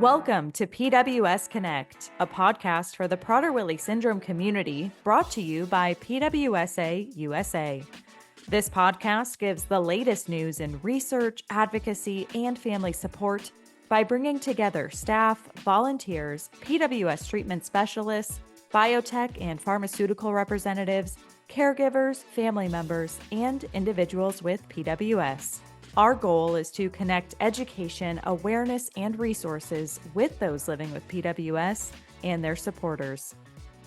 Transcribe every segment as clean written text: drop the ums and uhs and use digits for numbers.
Welcome to PWS Connect, a podcast for the Prader-Willi syndrome community brought to you by PWSA USA. This podcast gives the latest news in research, advocacy, and family support by bringing together staff, volunteers, PWS treatment specialists, biotech and pharmaceutical representatives, caregivers, family members, and individuals with PWS. Our goal is to connect education, awareness, and resources with those living with PWS and their supporters.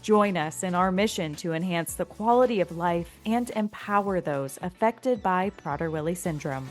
Join us in our mission to enhance the quality of life and empower those affected by Prader-Willi syndrome.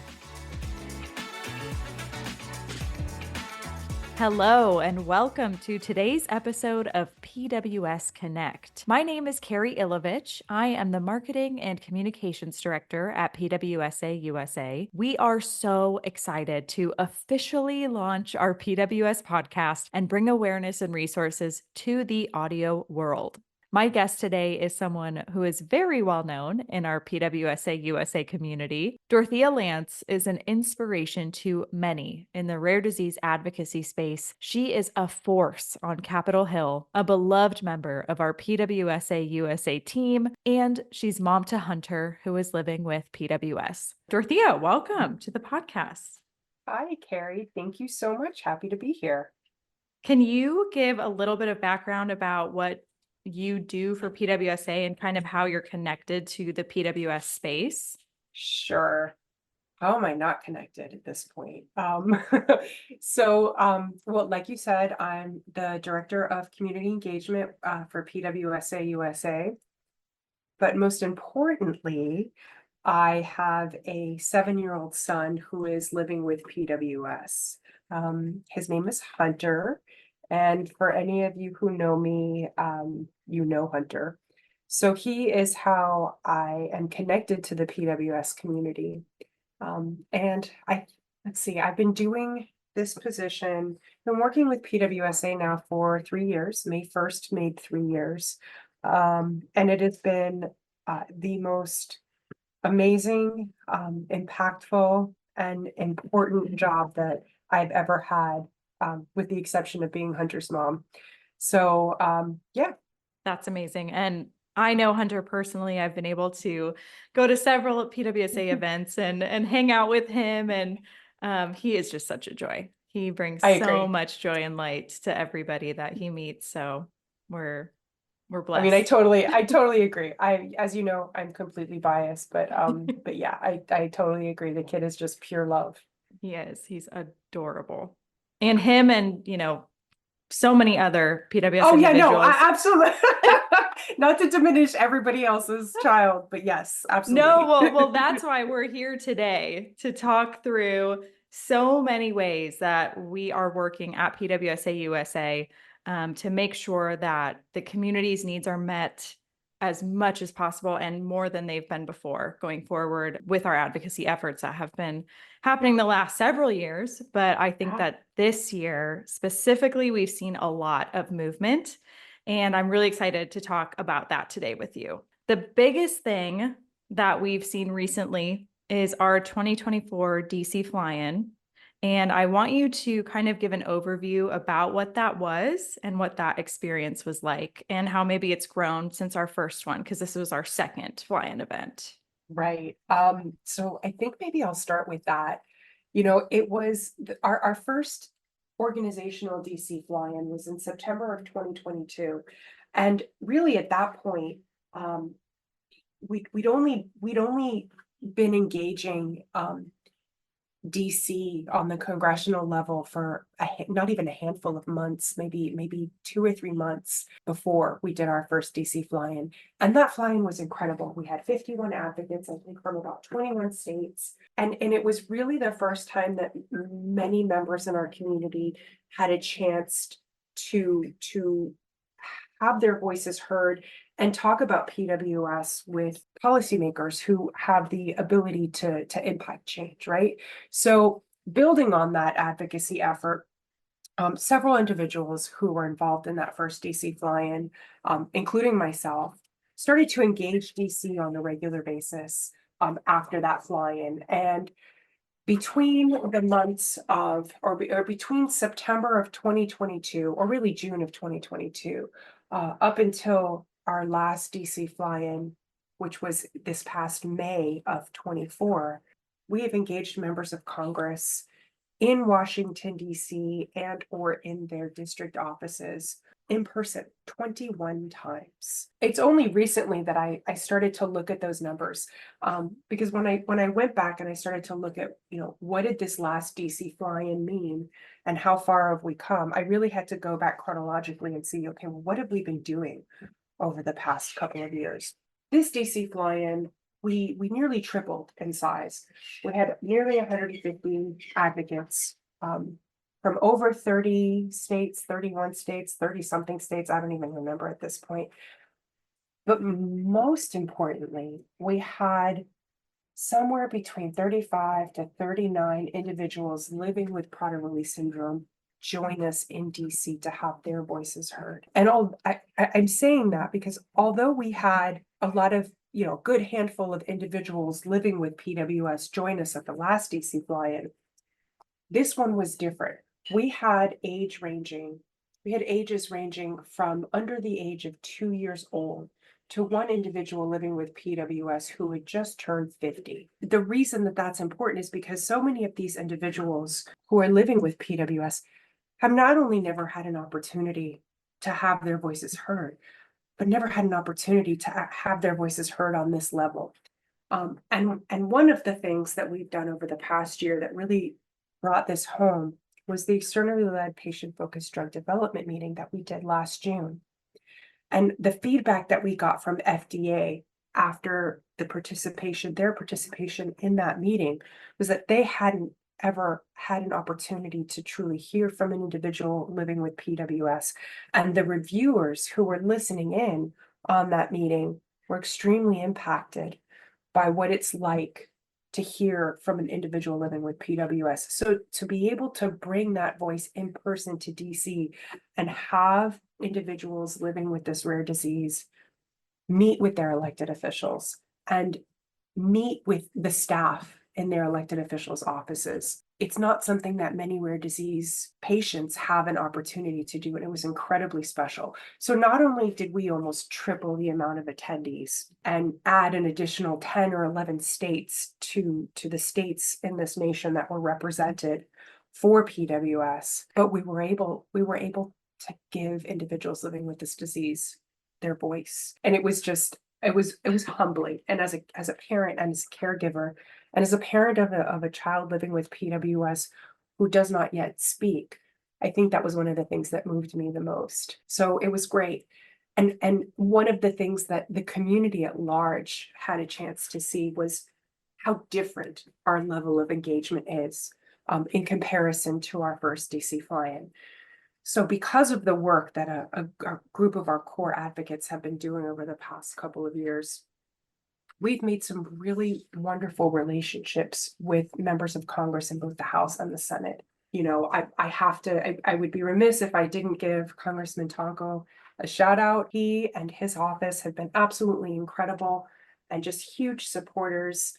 Hello, and welcome to today's episode of PWS Connect. My name is Carrie Ilovich. I am the Marketing and Communications Director at PWSA USA. We are so excited to officially launch our PWS podcast and bring awareness and resources to the audio world. My guest today is someone who is very well known in our PWSA USA community. Dorothea Lantz is an inspiration to many in the rare disease advocacy space. She is a force on Capitol Hill, a beloved member of our PWSA USA team, and she's mom to Hunter, who is living with PWS. Dorothea, welcome to the podcast. Hi, Carrie. Thank you so much. Happy to be here. Can you give a little bit of background about what you do for PWSA and kind of how you're connected to the PWS space? Sure. How am I not connected at this point? Well, like you said, I'm the Director of Community Engagement for PWSA USA. But most importantly, I have a 7-year-old son who is living with PWS. His name is Hunter. And for any of you who know me, you know Hunter. So he is how I am connected to the PWS community. I've been doing this position, been working with PWSA now for 3 years. May 1st made 3 years. And it has been the most amazing, impactful, and important job that I've ever had. With the exception of being Hunter's mom. So, yeah. That's amazing. And I know Hunter personally. I've been able to go to several PWSA events and hang out with him. And he is just such a joy. He brings so much joy and light to everybody that he meets. So we're blessed. I mean, I totally agree. As you know, I'm completely biased, but yeah, I totally agree. The kid is just pure love. He is. He's adorable. And him and, so many other PWS individuals. Yeah, no, absolutely. Not to diminish everybody else's child, but yes, absolutely. No, well, that's why we're here today, to talk through so many ways that we are working at PWSA USA to make sure that the community's needs are met as much as possible and more than they've been before going forward with our advocacy efforts that have been happening the last several years. But I think that this year specifically, we've seen a lot of movement, and I'm really excited to talk about that today with you. The biggest thing that we've seen recently is our 2024 DC fly-in. And I want you to kind of give an overview about what that was and what that experience was like and how maybe it's grown since our first one, because this was our second fly-in event. Right. So I think maybe I'll start with that. It was our first organizational DC fly-in was in September of 2022. And really at that point, we'd only been engaging DC on the congressional level for not even a handful of months, maybe 2 or 3 months before we did our first DC fly-in. And that fly-in was incredible. We had 51 advocates, I think, from about 21 states. And it was really the first time that many members in our community had a chance to have their voices heard and talk about PWS with policymakers who have the ability to impact change, right? So building on that advocacy effort, several individuals who were involved in that first DC fly-in, including myself, started to engage DC on a regular basis after that fly-in. And between the months of, or between September of 2022, or really June of 2022, up until our last DC fly-in, which was this past May of 24, we have engaged members of Congress in Washington, DC, and or in their district offices in person 21 times. It's only recently that I started to look at those numbers, because when I went back and I started to look at, what did this last DC fly-in mean and how far have we come, I really had to go back chronologically and see, okay, well, what have we been doing over the past couple of years? This DC fly-in, we nearly tripled in size. We had nearly 150 advocates, from over 30 states, 31 states, 30-something states, I don't even remember at this point. But most importantly, we had somewhere between 35 to 39 individuals living with Prader-Willi syndrome join us in DC to have their voices heard. And I'm saying that because although we had a lot of, good handful of individuals living with PWS join us at the last DC fly-in, this one was different. We had ages ranging from under the age of 2 years old to one individual living with PWS who had just turned 50. The reason that that's important is because so many of these individuals who are living with PWS have not only never had an opportunity to have their voices heard, but never had an opportunity to have their voices heard on this level. And one of the things that we've done over the past year that really brought this home was the externally led patient-focused drug development meeting that we did last June. And the feedback that we got from FDA after their participation in that meeting was that they hadn't ever had an opportunity to truly hear from an individual living with PWS. And the reviewers who were listening in on that meeting were extremely impacted by what it's like to hear from an individual living with PWS. So to be able to bring that voice in person to DC and have individuals living with this rare disease meet with their elected officials and meet with the staff in their elected officials' offices. It's not something that many rare disease patients have an opportunity to do, and it was incredibly special. So not only did we almost triple the amount of attendees and add an additional 10 or 11 states to the states in this nation that were represented for PWS, but we were able to give individuals living with this disease their voice. And it was humbling. And as a parent and as a caregiver, and as a parent of a child living with PWS who does not yet speak, I think that was one of the things that moved me the most. So it was great. And one of the things that the community at large had a chance to see was how different our level of engagement is in comparison to our first DC fly-in. So because of the work that a group of our core advocates have been doing over the past couple of years, we've made some really wonderful relationships with members of Congress in both the House and the Senate. I would be remiss if I didn't give Congressman Tonko a shout out. He and his office have been absolutely incredible and just huge supporters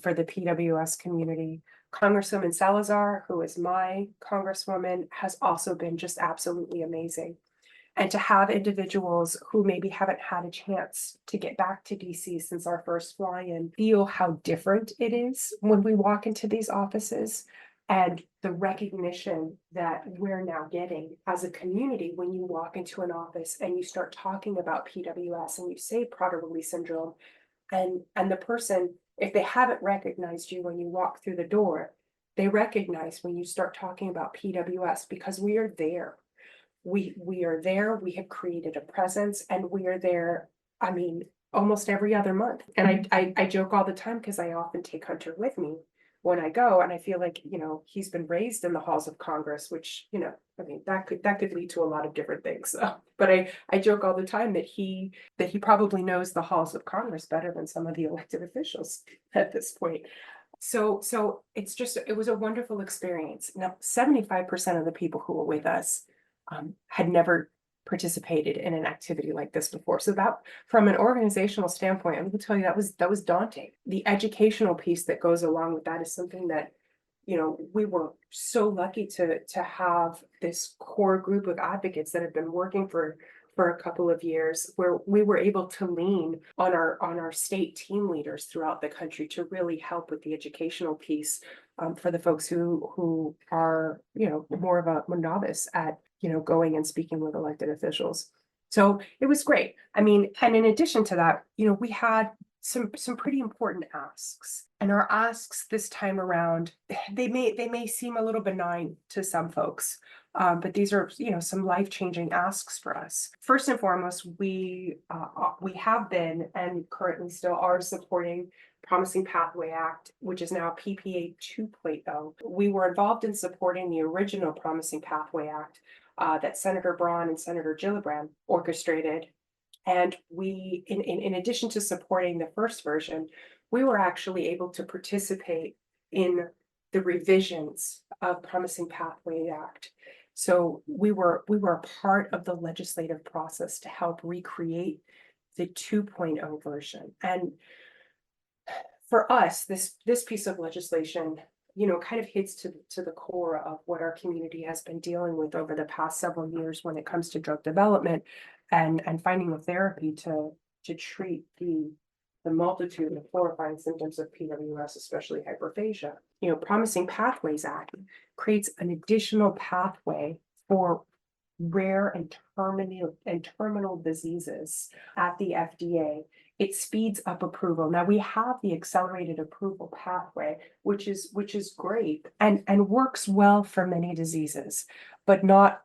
for the PWS community. Congresswoman Salazar, who is my congresswoman, has also been just absolutely amazing. And to have individuals who maybe haven't had a chance to get back to DC since our first fly-in feel how different it is when we walk into these offices, and the recognition that we're now getting as a community when you walk into an office and you start talking about PWS and you say Prader-Willi syndrome, and the person, if they haven't recognized you when you walk through the door, they recognize when you start talking about PWS, because we are there. We are there, we have created a presence, and we are there, almost every other month. And I joke all the time because I often take Hunter with me when I go, and I feel like, he's been raised in the halls of Congress, which, that could lead to a lot of different things. So, but I joke all the time that he probably knows the halls of Congress better than some of the elected officials at this point. So it was a wonderful experience. Now, 75% of the people who were with us had never participated in an activity like this before. So that, from an organizational standpoint, I will tell you that was daunting. The educational piece that goes along with that is something that we were so lucky to have this core group of advocates that have been working for a couple of years, where we were able to lean on our state team leaders throughout the country to really help with the educational piece, for the folks who are, more of a novice at, going and speaking with elected officials. So it was great. I mean, and in addition to that, we had some pretty important asks. And our asks this time around, they may seem a little benign to some folks. But these are, some life-changing asks for us. First and foremost, we have been and currently still are supporting Promising Pathway Act, which is now PPA 2.0. We were involved in supporting the original Promising Pathway Act that Senator Braun and Senator Gillibrand orchestrated. And we, in addition to supporting the first version, we were actually able to participate in the revisions of Promising Pathway Act. So we were a part of the legislative process to help recreate the 2.0 version. And for us, this piece of legislation, kind of hits to the core of what our community has been dealing with over the past several years when it comes to drug development and finding a therapy to treat the multitude of horrifying symptoms of PWS, especially hyperphagia. Promising Pathways Act creates an additional pathway for rare and terminal diseases at the FDA. It speeds up approval. Now we have the accelerated approval pathway, which is great and works well for many diseases, but not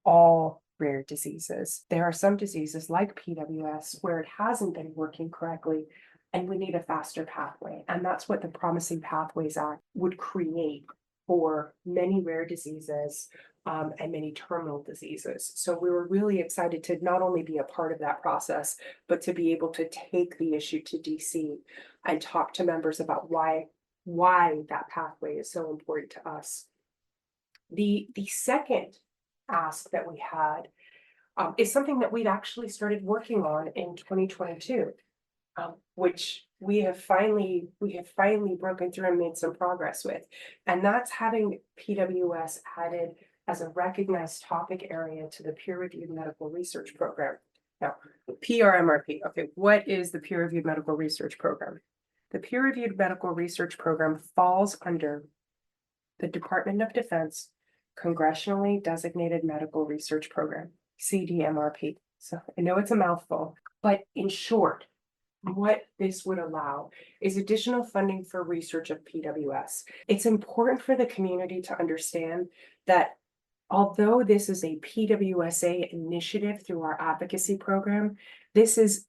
all rare diseases. There are some diseases like PWS where it hasn't been working correctly, and we need a faster pathway. And that's what the Promising Pathways Act would create for many rare diseases and many terminal diseases. So we were really excited to not only be a part of that process, but to be able to take the issue to DC and talk to members about why that pathway is so important to us. The second ask that we had is something that we'd actually started working on in 2022, which we have finally broken through and made some progress with, and that's having PWS added as a recognized topic area to the peer-reviewed medical research program. Now, PRMRP. Okay, what is the peer-reviewed medical research program? The peer-reviewed medical research program falls under the Department of Defense Congressionally Designated Medical Research Program, CDMRP. So I know it's a mouthful, but in short, what this would allow is additional funding for research of PWS. It's important for the community to understand that although this is a PWSA initiative through our advocacy program, this is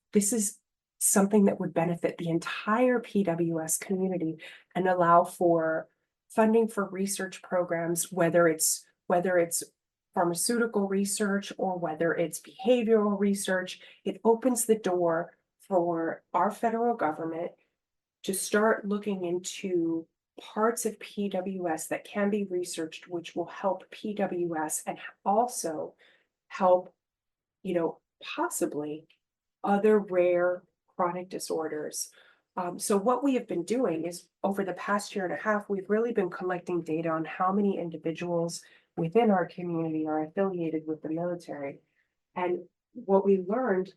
something that would benefit the entire PWS community and allow for funding for research programs, whether it's pharmaceutical research or whether it's behavioral research. It opens the door for our federal government to start looking into parts of PWS that can be researched, which will help PWS and also help, possibly other rare chronic disorders. So what we have been doing is over the past year and a half, we've really been collecting data on how many individuals within our community are affiliated with the military. And what we learned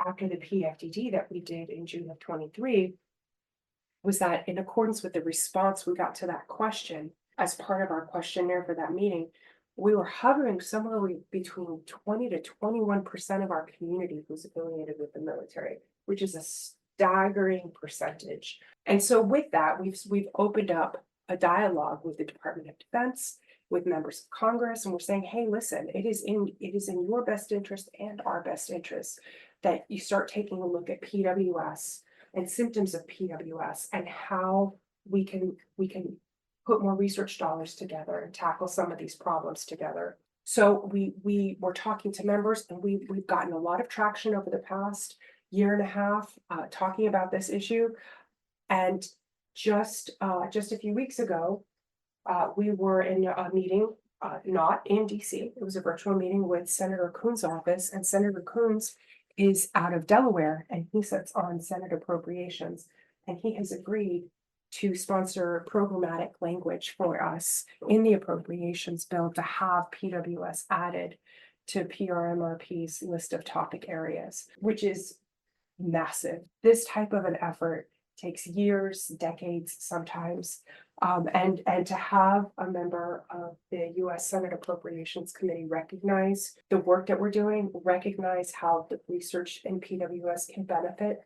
after the PFDD that we did in June of 23 was that in accordance with the response we got to that question as part of our questionnaire for that meeting, we were hovering somewhere between 20 to 21% of our community who's affiliated with the military, which is a staggering percentage. And so with that, we've opened up a dialogue with the Department of Defense, with members of Congress, and we're saying, hey, listen, it is in your best interest and our best interest that you start taking a look at PWS and symptoms of PWS and how we can put more research dollars together and tackle some of these problems together. So we were talking to members, and we've gotten a lot of traction over the past year and a half talking about this issue. And just a few weeks ago, we were in a meeting, not in DC. It was a virtual meeting with Senator Coons' office, and Senator Coons is out of Delaware, and he sits on Senate Appropriations, and he has agreed to sponsor programmatic language for us in the appropriations bill to have PWS added to PRMRP's list of topic areas, which is massive. This type of an effort takes years, decades sometimes. And to have a member of the US Senate Appropriations Committee recognize the work that we're doing, recognize how the research in PWS can benefit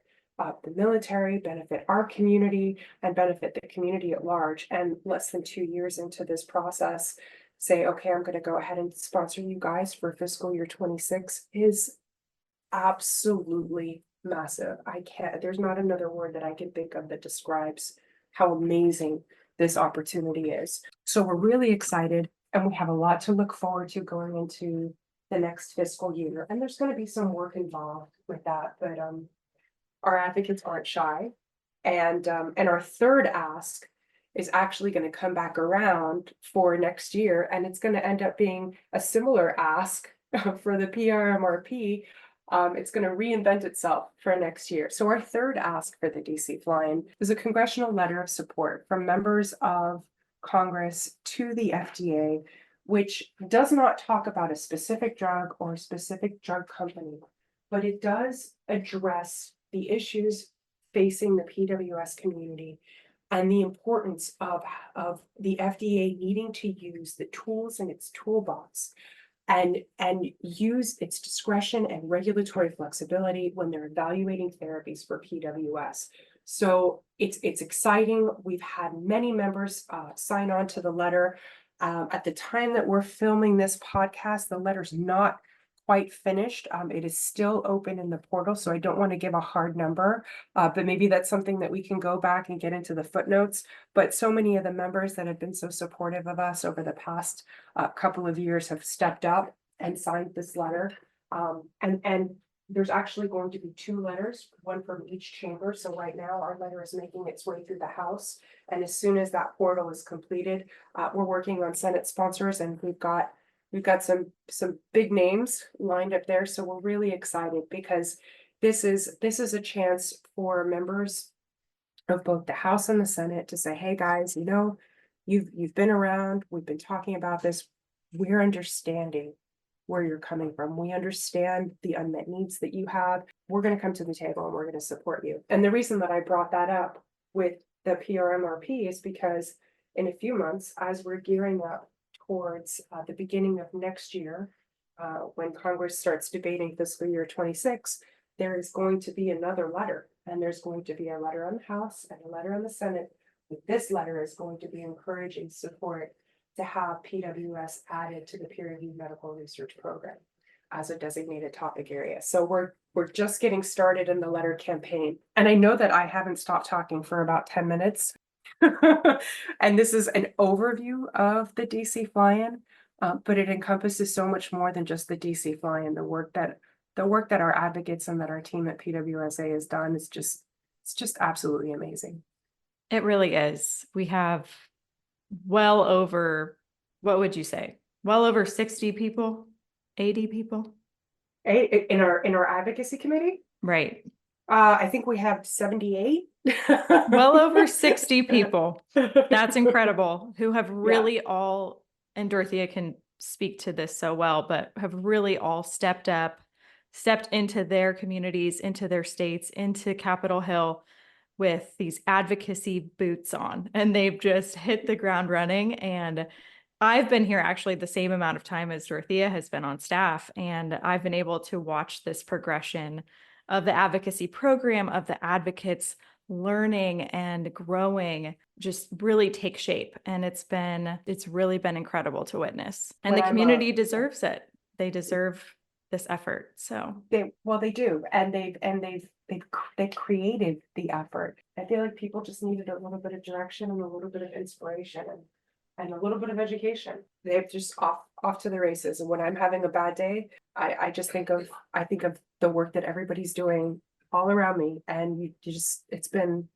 the military, benefit our community, and benefit the community at large. And less than 2 years into this process, say, okay, I'm going to go ahead and sponsor you guys for fiscal year 26 is absolutely massive. There's not another word that I can think of that describes how amazing this opportunity is. So we're really excited, and we have a lot to look forward to going into the next fiscal year. And there's going to be some work involved with that, but our advocates aren't shy. And our third ask is actually going to come back around for next year, and it's going to end up being a similar ask for the PRMRP. It's going to reinvent itself for next year. So our third ask for the DC Fly-In is a congressional letter of support from members of Congress to the FDA, which does not talk about a specific drug or a specific drug company, but it does address the issues facing the PWS community and the importance of the FDA needing to use the tools in its toolbox and use its discretion and regulatory flexibility when they're evaluating therapies for PWS. So it's exciting. We've had many members sign on to the letter. At the time that we're filming this podcast, the letter's not quite finished. It is still open in the portal, so I don't want to give a hard number, but maybe that's something that we can go back and get into the footnotes. But so many of the members that have been so supportive of us over the past couple of years have stepped up and signed this letter. And there's actually going to be 2 letters, one from each chamber. So right now our letter is making its way through the House. And as soon as that portal is completed, we're working on Senate sponsors, and we've got some big names lined up there. So we're really excited because this is a chance for members of both the House and the Senate to say, hey guys, you know, you've been around, we've been talking about this, we're understanding where you're coming from. We understand the unmet needs that you have. We're going to come to the table and we're going to support you. And the reason that I brought that up with the PRMRP is because in a few months, as we're gearing up towards the beginning of next year, when Congress starts debating fiscal year 26, there is going to be another letter, and there's going to be a letter on the House and a letter on the Senate. This letter is going to be encouraging support to have PWS added to the peer-reviewed medical research program as a designated topic area. So we're just getting started in the letter campaign, and I know that I haven't stopped talking for about 10 minutes. And this is an overview of the DC Fly-In, but it encompasses so much more than just the DC Fly-In. The work that our advocates and that our team at PWSA has done is it's just absolutely amazing. It really is. We have well over, what would you say? Well over 60 people, 80 people? In our advocacy committee? Right. I think we have 78. Well over 60 people. That's incredible. Who have really all, and Dorothea can speak to this so well, but have really all stepped up, stepped into their communities, into their states, into Capitol Hill with these advocacy boots on, and they've just hit the ground running. And I've been here actually the same amount of time as Dorothea has been on staff, and I've been able to watch this progression of the advocacy program, of the advocates learning and growing, just really take shape. And it's really been incredible to witness. And the community deserves it. They deserve this effort. So they do. And they created the effort. I feel like people just needed a little bit of direction and a little bit of inspiration and a little bit of education. They're just off to the races. And when I'm having a bad day, I think of the work that everybody's doing all around me, and it's been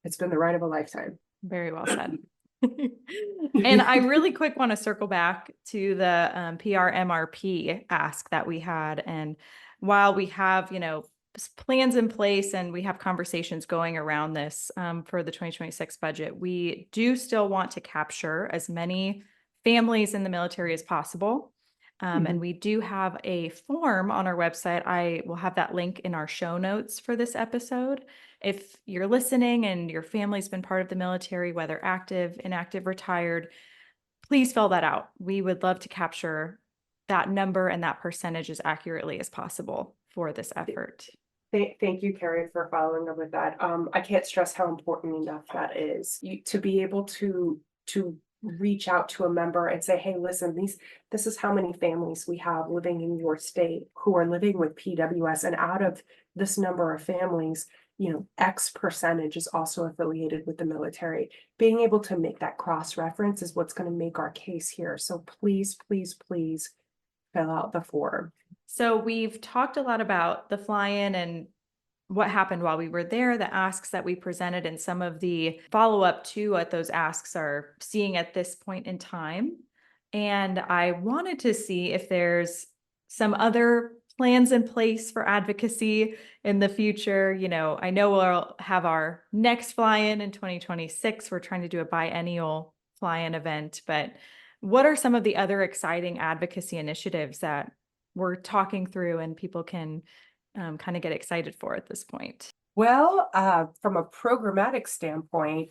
the ride of a lifetime. Very well said. And I really quick want to circle back to the PRMRP ask that we had. And while we have, plans in place and we have conversations going around this for the 2026 budget. We do still want to capture as many families in the military as possible. And we do have a form on our website. I will have that link in our show notes for this episode. If you're listening and your family's been part of the military, whether active, inactive, retired, please fill that out. We would love to capture that number and that percentage as accurately as possible for this effort. Thank you, Carrie, for following up with that. I can't stress how important enough that is. To be able to reach out to a member and say, hey, listen, this is how many families we have living in your state who are living with PWS. And out of this number of families, X percentage is also affiliated with the military. Being able to make that cross-reference is what's going to make our case here. So please, please, please fill out the form. So we've talked a lot about the fly-in and what happened while we were there, the asks that we presented, and some of the follow-up to what those asks are seeing at this point in time. And I wanted to see if there's some other plans in place for advocacy in the future. I know we'll have our next fly-in in 2026. We're trying to do a biennial fly-in event, but what are some of the other exciting advocacy initiatives that we're talking through and people can kind of get excited for at this point? Well, from a programmatic standpoint,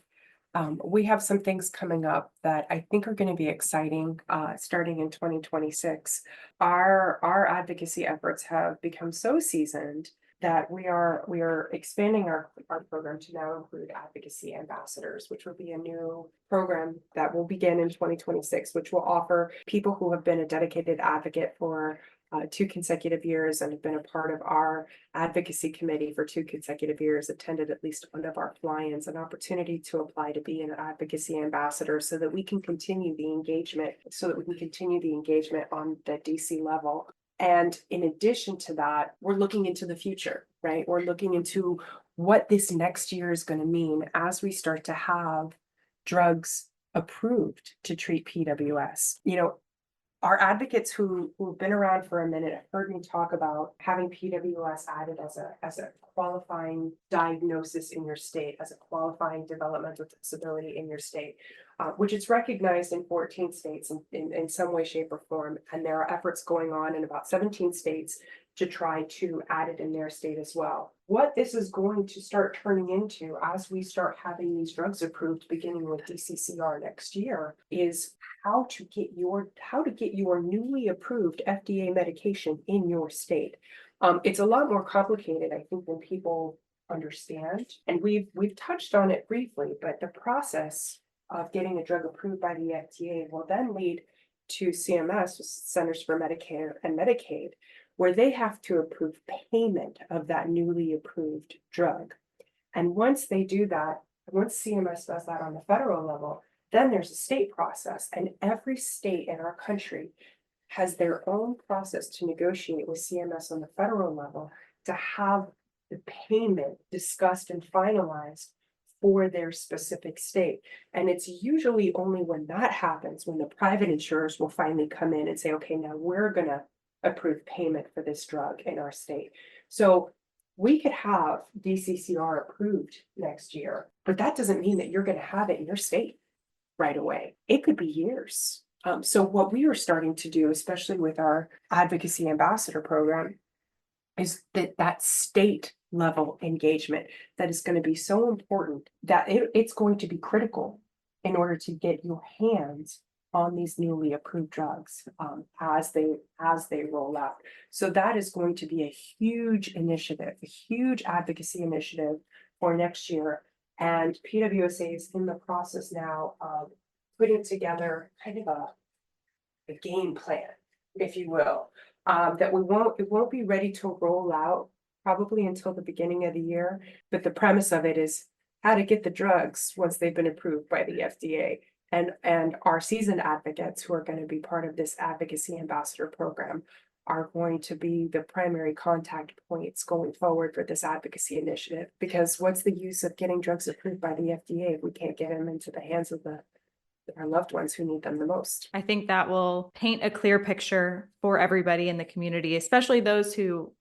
we have some things coming up that I think are going to be exciting starting in 2026. Our advocacy efforts have become so seasoned that we are expanding our program to now include advocacy ambassadors, which will be a new program that will begin in 2026, which will offer people who have been a dedicated advocate for 2 consecutive years and have been a part of our advocacy committee for 2 consecutive years, attended at least one of our fly-ins, an opportunity to apply to be an advocacy ambassador so that we can continue the engagement, on the DC level. And in addition to that, we're looking into the future, right? We're looking into what this next year is going to mean as we start to have drugs approved to treat PWS. Our advocates who've been around for a minute have heard me talk about having PWS added as a qualifying diagnosis in your state, as a qualifying developmental disability in your state, which is recognized in 14 states in some way, shape, or form. And there are efforts going on in about 17 states to try to add it in their state as well. What this is going to start turning into as we start having these drugs approved, beginning with DCCR next year, is how to get your newly approved FDA medication in your state. It's a lot more complicated, I think, than people understand. And we've touched on it briefly, but the process of getting a drug approved by the FDA will then lead to CMS, Centers for Medicare and Medicaid, where they have to approve payment of that newly approved drug. And once they do that, once CMS does that on the federal level, then there's a state process, and every state in our country has their own process to negotiate with CMS on the federal level to have the payment discussed and finalized for their specific state. And it's usually only when that happens, when the private insurers will finally come in and say, okay, now we're going to approve payment for this drug in our state. So we could have DCCR approved next year, but that doesn't mean that you're going to have it in your state right away. It could be years. So what we are starting to do, especially with our advocacy ambassador program, is that state level engagement that is going to be so important that it's going to be critical in order to get your hands on these newly approved drugs as they roll out. So that is going to be a huge initiative, a huge advocacy initiative for next year. And PWSA is in the process now of putting together kind of a game plan, if you will, that it won't be ready to roll out probably until the beginning of the year. But the premise of it is how to get the drugs once they've been approved by the FDA. And our seasoned advocates who are going to be part of this advocacy ambassador program are going to be the primary contact points going forward for this advocacy initiative. Because what's the use of getting drugs approved by the FDA if we can't get them into the hands of our loved ones who need them the most? I think that will paint a clear picture for everybody in the community, especially those who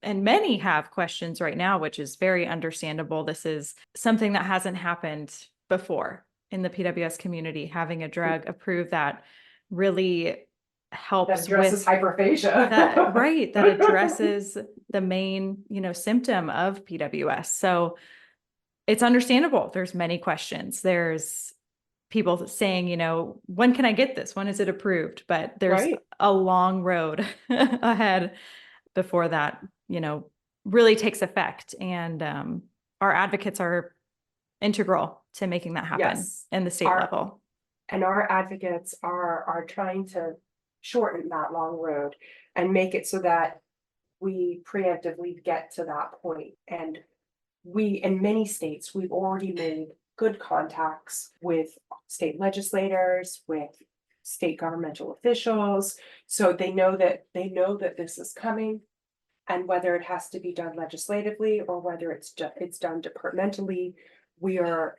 and many have questions right now, which is very understandable. This is something that hasn't happened before in the PWS community, having a drug approved that really That helps addresses with hyperphagia. that, right, that addresses the main, symptom of PWS. So it's understandable. There's many questions. There's people saying, when can I get this? When is it approved? But there's Right. a long road ahead before that, really takes effect. And our advocates are integral to making that happen Yes. in the state Our level. And our advocates are trying to shorten that long road and make it so that we preemptively get to that point. And in many states, we've already made good contacts with state legislators, with state governmental officials. So they know that this is coming. And whether it has to be done legislatively or whether it's done departmentally, we are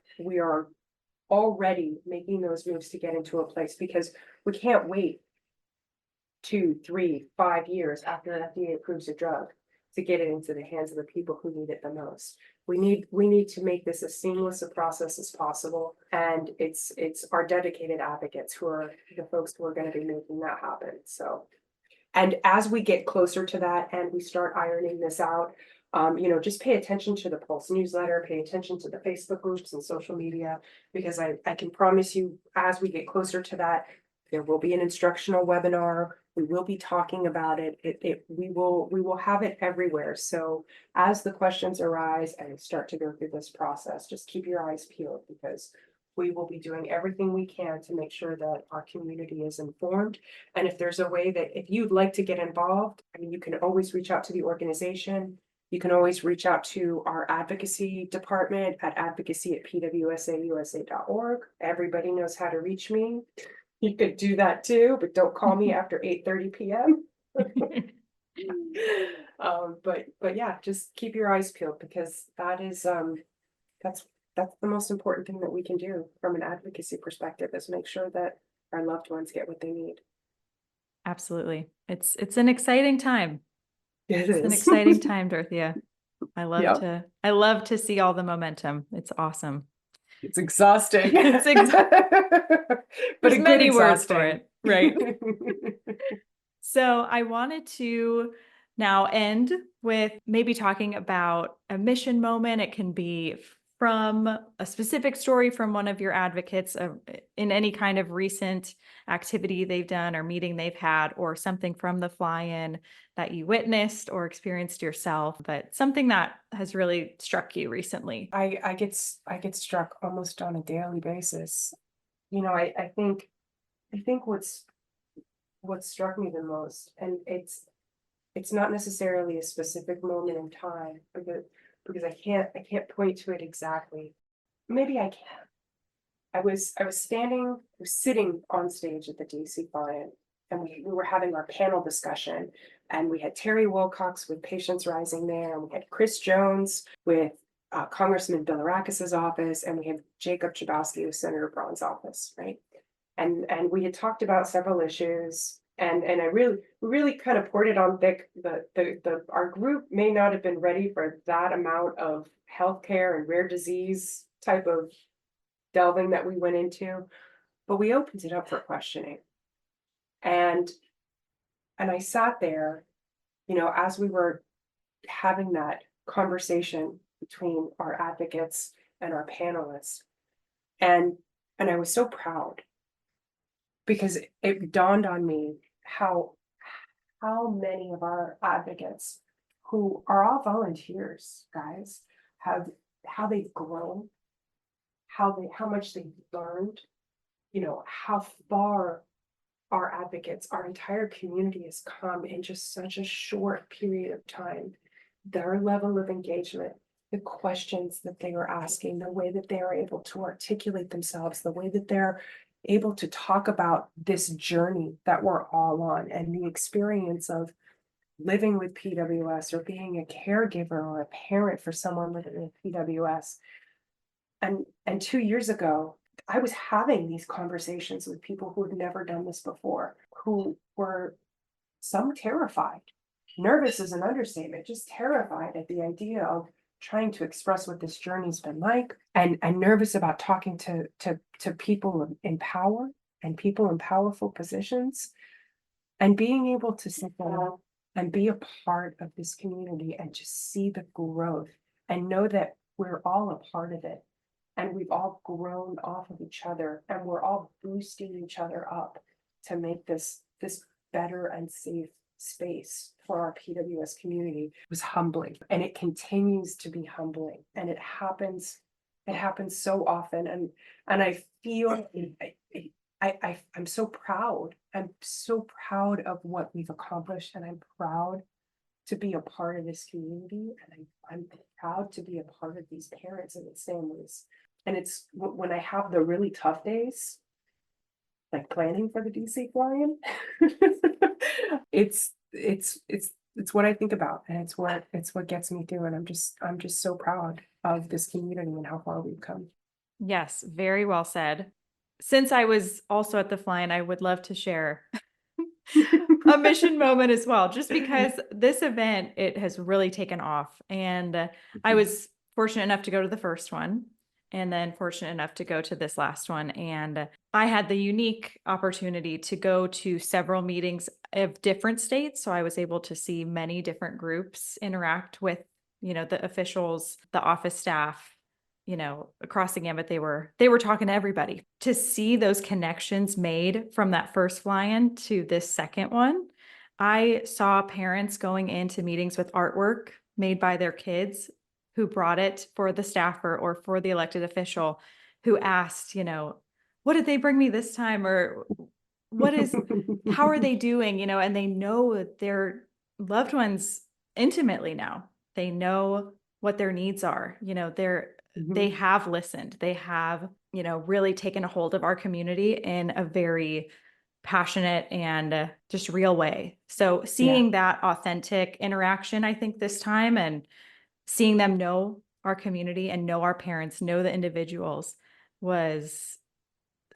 already making those moves to get into a place, because we can't wait 2, 3, 5 years after an FDA approves a drug to get it into the hands of the people who need it the most. We need to make this as seamless a process as possible. And it's our dedicated advocates who are the folks who are going to be making that happen. So, and as we get closer to that and we start ironing this out, just pay attention to the Pulse newsletter, pay attention to the Facebook groups and social media, because I can promise you, as we get closer to that, there will be an instructional webinar. We will be talking about it. We will have it everywhere. So as the questions arise and start to go through this process, just keep your eyes peeled, because we will be doing everything we can to make sure that our community is informed. And if there's a way that, if you'd like to get involved, you can always reach out to the organization. You can always reach out to our advocacy department at advocacy@pwsausa.org. Everybody knows how to reach me. You could do that too, but don't call me after 8:30 p.m. But yeah, just keep your eyes peeled, because that's the most important thing that we can do from an advocacy perspective, is make sure that our loved ones get what they need. Absolutely. It's an exciting time. It's an exciting time, Dorothea. I love to see all the momentum. It's awesome. It's exhausting. But there's many words for it, right? So I wanted to now end with maybe talking about a mission moment. It can be from a specific story from one of your advocates in any kind of recent activity they've done or meeting they've had, or something from the fly-in that you witnessed or experienced yourself, but something that has really struck you recently. I get struck almost on a daily basis. I think what struck me the most, and it's not necessarily a specific moment in time, because I can't point to it exactly. Maybe I can. I was sitting on stage at the DC fly-in, and we were having our panel discussion, and we had Terry Wilcox with Patients Rising there, and we had Chris Jones with Congressman Bilirakis's office, and we had Jacob Chabowski with Senator Braun's office, right? And we had talked about several issues, and I really kind of poured it on thick. Our group may not have been ready for that amount of healthcare and rare disease type of delving that we went into, but we opened it up for questioning. And I sat there, as we were having that conversation between our advocates and our panelists, and I was so proud, because it dawned on me how many of our advocates, who are all volunteers, guys, how they've grown, how much they've learned, how far our advocates, our entire community has come in just such a short period of time. Their level of engagement, the questions that they are asking, the way that they are able to articulate themselves, the way that they're able to talk about this journey that we're all on, and the experience of living with PWS, or being a caregiver or a parent for someone living with PWS. And 2 years ago, I was having these conversations with people who had never done this before, who were some terrified, nervous is an understatement, just terrified at the idea of trying to express what this journey's been like, and nervous about talking to people in power and people in powerful positions, and being able to sit down and be a part of this community and just see the growth and know that we're all a part of it, and we've all grown off of each other, and we're all boosting each other up to make this better and safe space for our PWS community. It was humbling, and it continues to be humbling, and it happens so often, and I feel I'm so proud. I'm so proud of what we've accomplished, and I'm proud to be a part of this community, and I'm proud to be a part of these parents and these families. And it's when I have the really tough days, like planning for the DC flying, it's what I think about, and it's what gets me through. And I'm just so proud of this community and how far we've come. Yes, very well said. Since I was also at the fly-in, I would love to share a mission moment as well, just because this event, it has really taken off. And I was fortunate enough to go to the first one, and then fortunate enough to go to this last one. And I had the unique opportunity to go to several meetings of different states. So I was able to see many different groups interact with, the officials, the office staff, across the gamut. They were talking to everybody. To see those connections made from that first fly-in to this second one, I saw parents going into meetings with artwork made by their kids who brought it for the staffer or for the elected official, who asked, what did they bring me this time? Or how are they doing? And they know their loved ones intimately now. They know what their needs are. They have listened. They have, really taken a hold of our community in a very passionate and just real way. So seeing that authentic interaction, I think this time, and seeing them know our community and know our parents, know the individuals, was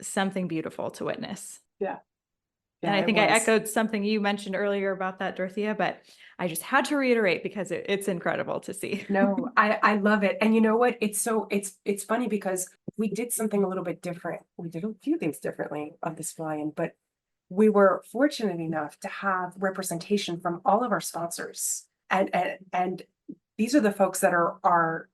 something beautiful to witness. Yeah. And I think I echoed something you mentioned earlier about that, Dorothea, but I just had to reiterate because it's incredible to see. No, I love it. And you know what? It's funny because we did something a little bit different. We did a few things differently on this fly-in, but we were fortunate enough to have representation from all of our sponsors. And these are the folks that are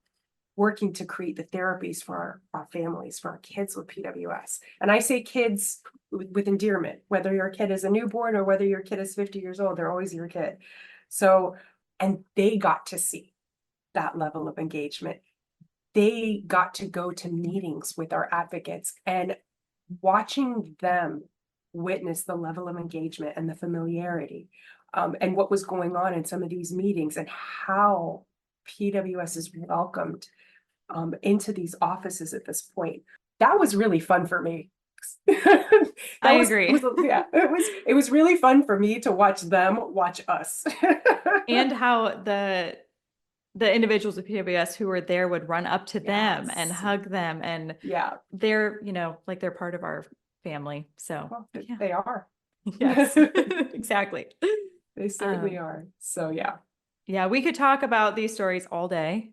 working to create the therapies for our families, for our kids with PWS. And I say kids with endearment, whether your kid is a newborn or whether your kid is 50 years old, they're always your kid. So, and they got to see that level of engagement. They got to go to meetings with our advocates, and watching them witness the level of engagement and the familiarity, and what was going on in some of these meetings, and how PWS is welcomed into these offices at this point. That was really fun for me. I agree. It was really fun for me to watch them watch us. And how the individuals of PWS who were there would run up to them and hug them, and they're, like they're part of our family. So they are. Yes, exactly. They certainly are. So yeah, we could talk about these stories all day.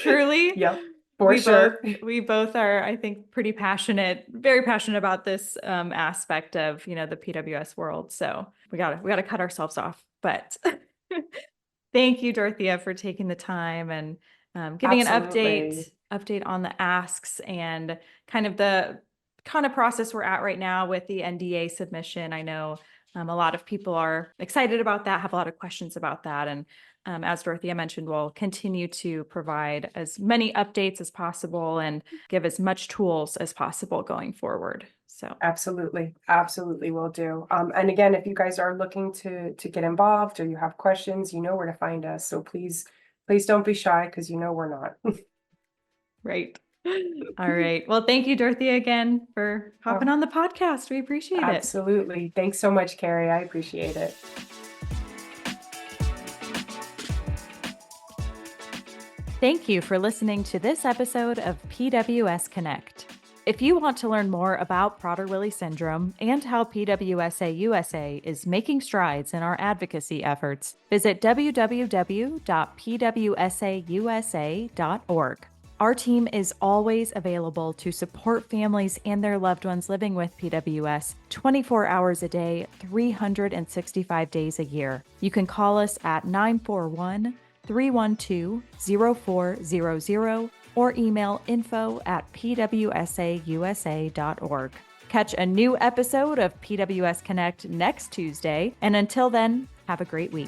Surely. Yep. For sure. We both are, I think, pretty passionate, very passionate about this aspect of, the PWS world. So we gotta cut ourselves off. But thank you, Dorothea, for taking the time and giving an update on the asks and kind of process we're at right now with the NDA submission. I know a lot of people are excited about that, have a lot of questions about that. And as Dorothea mentioned, we'll continue to provide as many updates as possible and give as much tools as possible going forward. So absolutely will do. And again, if you guys are looking to get involved or you have questions, you know where to find us. So please don't be shy, because we're not. Right. All right. Well, thank you, Dorothea, again for hopping on the podcast. We appreciate it. Absolutely. Thanks so much, Carrie. I appreciate it. Thank you for listening to this episode of PWS Connect. If you want to learn more about Prader-Willi syndrome and how PWSA USA is making strides in our advocacy efforts, visit www.pwsausa.org. Our team is always available to support families and their loved ones living with PWS 24 hours a day, 365 days a year. You can call us at 941-312-0400 or email info@pwsausa.org. Catch a new episode of PWS Connect next Tuesday, and until then, have a great week.